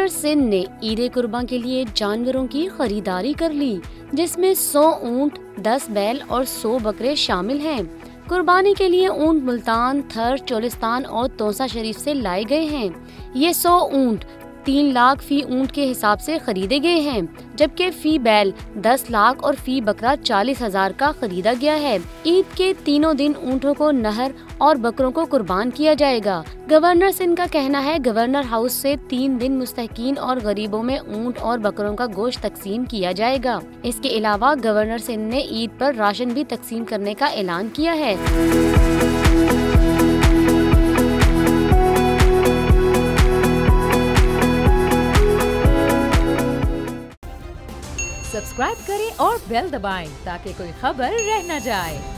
Governor Sindh ने ईद कुर्बान के लिए जानवरों की खरीदारी कर ली, जिसमें 100 ऊंट, 10 बैल और 100 बकरे शामिल हैं। कुर्बानी के लिए ऊंट मुल्तान, थर, चोलिस्तान और तौसा शरीफ से लाए गए हैं। ये 100 ऊंट 3 लाख फी ऊंट के हिसाब से खरीदे गए हैं, जबकि फी बैल 10 लाख और फी बकरा 40,000 का खरीदा गया है। ईद के तीनों दिन ऊंटों को नहर और बकरों को कुर्बान किया जाएगा। गवर्नर सिंध का कहना है गवर्नर हाउस से 3 दिन मुस्तहिकीन और गरीबों में ऊंट और बकरों का गोश्त तकसीम किया जाएगा। इसके अलावा गवर्नर सिंध ने ईद पर राशन भी तकसीम करने का ऐलान किया है। सब्सक्राइब करें और बेल दबाएं ताकि कोई खबर रह न जाए।